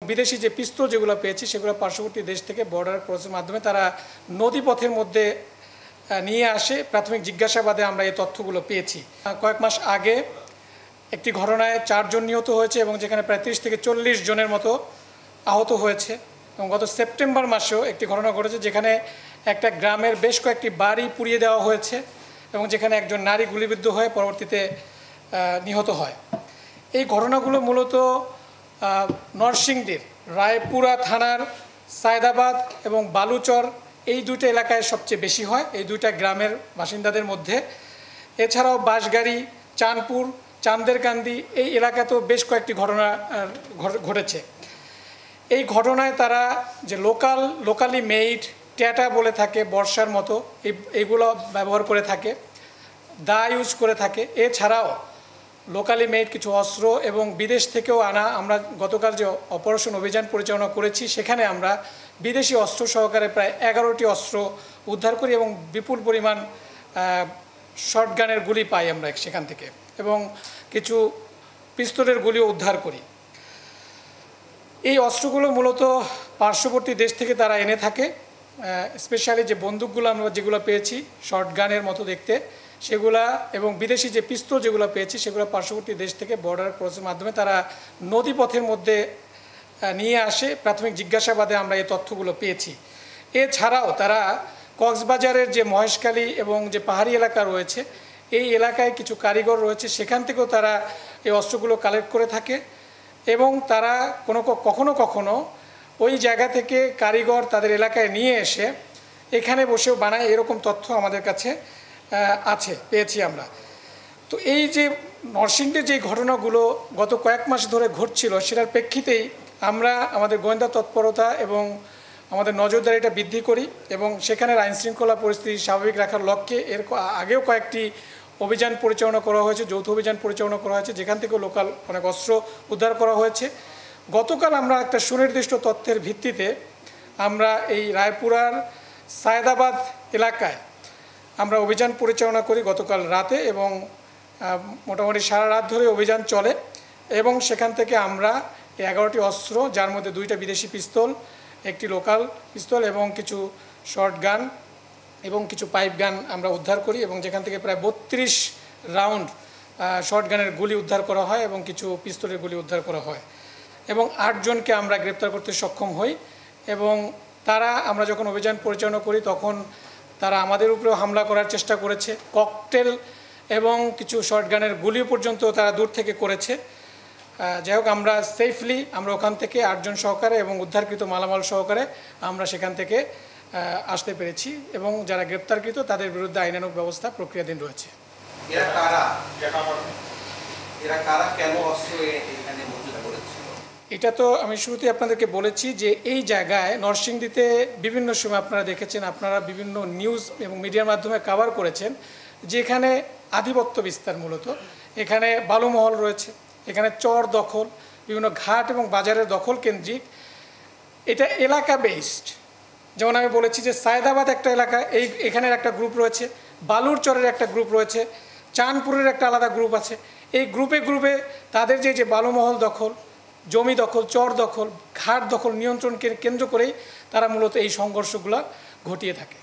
বিদেশি যে পিস্তল যেগুলো পেয়েছি সেগুলো পার্শ্ববর্তী দেশ থেকে বর্ডার ক্রসের মাধ্যমে তারা নদীপথের মধ্যে নিয়ে আসে। প্রাথমিক জিজ্ঞাসাবাদে আমরা এই তথ্যগুলো পেয়েছি। কয়েক মাস আগে একটি ঘটনায় 4 জন নিহত হয়েছে এবং যেখানে প্রায় 30 থেকে 40 জনের মতো আহত হয়েছে। এবং গত সেপ্টেম্বর মাসেও একটি ঘটনা ঘটেছে যেখানে একটা গ্রামের বেশ কয়েকটি বাড়ি পুড়িয়ে দেওয়া হয়েছে এবং যেখানে একজন নারী গুলিবিদ্ধ হয়ে পরবর্তীতে নিহত হয়। এই ঘটনাগুলো মূলত নরসিংদীর রায়পুরা থানার সায়দাবাদ এবং বালুচর এই দুটো এলাকায় সবচেয়ে বেশি হয়, এই দুইটা গ্রামের বাসিন্দাদের মধ্যে। এছাড়াও বাঁশগাড়ি, চাঁদপুর, চান্দেরকান্দি এই এলাকাতেও বেশ কয়েকটি ঘটনা ঘটেছে। এই ঘটনায় তারা যে লোকালি মেইড ট্যাটা বলে থাকে, বর্ষার মতো এইগুলো ব্যবহার করে থাকে, দা ইউজ করে থাকে। এছাড়াও লোকালি মেড কিছু অস্ত্র এবং বিদেশ থেকেও আনা, আমরা গতকাল যে অপারেশন অভিযান পরিচালনা করেছি সেখানে আমরা বিদেশি অস্ত্র সহকারে প্রায় 11টি অস্ত্র উদ্ধার করি এবং বিপুল পরিমাণ শর্টগানের গুলি পাই আমরা সেখান থেকে, এবং কিছু পিস্তলের গুলিও উদ্ধার করি। এই অস্ত্রগুলো মূলত পার্শ্ববর্তী দেশ থেকে তারা এনে থাকে। স্পেশালি যে বন্দুকগুলো আমরা যেগুলো পেয়েছি শর্টগানের মতো দেখতে সেগুলা, এবং বিদেশি যে পিস্তল যেগুলো পেয়েছি সেগুলো পার্শ্ববর্তী দেশ থেকে বর্ডার ক্রসের মাধ্যমে তারা নদীপথের মধ্যে নিয়ে আসে। প্রাথমিক জিজ্ঞাসাবাদে আমরা এই তথ্যগুলো পেয়েছি। এছাড়াও তারা কক্সবাজারের যে মহেশখালী এবং যে পাহাড়ি এলাকা রয়েছে এই এলাকায় কিছু কারিগর রয়েছে, সেখান থেকেও তারা এই অস্ত্রগুলো কালেক্ট করে থাকে এবং তারা কখনো কখনো ওই জায়গা থেকে কারিগর তাদের এলাকায় নিয়ে এসে এখানে বসেও বানায়, এরকম তথ্য আমাদের কাছে পেয়েছি আমরা। তো এই যে নরসিংদীর যে ঘটনাগুলো গত কয়েক মাস ধরে ঘটছিল সেটার প্রেক্ষিতেই আমরা আমাদের গোয়েন্দা তৎপরতা এবং আমাদের নজরদারিটা বৃদ্ধি করি এবং সেখানের আইনশৃঙ্খলা পরিস্থিতি স্বাভাবিক রাখার লক্ষ্যে এর আগেও কয়েকটি অভিযান পরিচালনা করা হয়েছে, যৌথ অভিযান পরিচালনা করা হয়েছে, যেখান থেকে লোকাল অনেক অস্ত্র উদ্ধার করা হয়েছে। গতকাল আমরা একটা সুনির্দিষ্ট তথ্যের ভিত্তিতে আমরা এই রায়পুরার সায়দাবাদ এলাকায় আমরা অভিযান পরিচালনা করি গতকাল রাতে, এবং মোটামুটি সারা রাত ধরে অভিযান চলে এবং সেখান থেকে আমরা 11টি অস্ত্র, যার মধ্যে 2টা বিদেশি পিস্তল, একটি লোকাল পিস্তল এবং কিছু শর্ট গান এবং কিছু পাইপ গান আমরা উদ্ধার করি এবং যেখান থেকে প্রায় 32 রাউন্ড শর্ট গানের গুলি উদ্ধার করা হয় এবং কিছু পিস্তলের গুলি উদ্ধার করা হয় এবং 8 জনকে আমরা গ্রেপ্তার করতে সক্ষম হই। এবং তারা, আমরা যখন অভিযান পরিচালনা করি তখন তারা আমাদের উপরেও হামলা করার চেষ্টা করেছে, ককটেল এবং কিছু শর্টগানের গুলি পর্যন্ত তারা দূর থেকে করেছে। যাই হোক, আমরা সেফলি আমরা ওখান থেকে 8 জন সহকারে এবং উদ্ধারকৃত মালামাল সহকারে আমরা সেখান থেকে আসতে পেরেছি এবং যারা গ্রেপ্তারকৃত তাদের বিরুদ্ধে আইনানুগ ব্যবস্থা প্রক্রিয়াধীন রয়েছে। এটা তো আমি শুরুতেই আপনাদেরকে বলেছি যে এই জায়গায় নরসিংদীতে বিভিন্ন সময় আপনারা দেখেছেন, আপনারা বিভিন্ন নিউজ এবং মিডিয়ার মাধ্যমে কভার করেছেন, যেখানে আধিপত্য বিস্তার, মূলত এখানে বালুমহল রয়েছে, এখানে চর দখল, বিভিন্ন ঘাট এবং বাজারের দখল কেন্দ্রিক, এটা এলাকা বেসড। যেমন আমি বলেছি যে সায়দাবাদ একটা এলাকা, এখানের একটা গ্রুপ রয়েছে, বালুর চরের একটা গ্রুপ রয়েছে, চাঁদপুরের একটা আলাদা গ্রুপ আছে। এই গ্রুপে তাদের যে বালুমহল দখল, জমি দখল, চর দখল, ঘাট দখল নিয়ন্ত্রণকে কেন্দ্র করেই তারা মূলত এই সংঘর্ষগুলো ঘটিয়ে থাকে।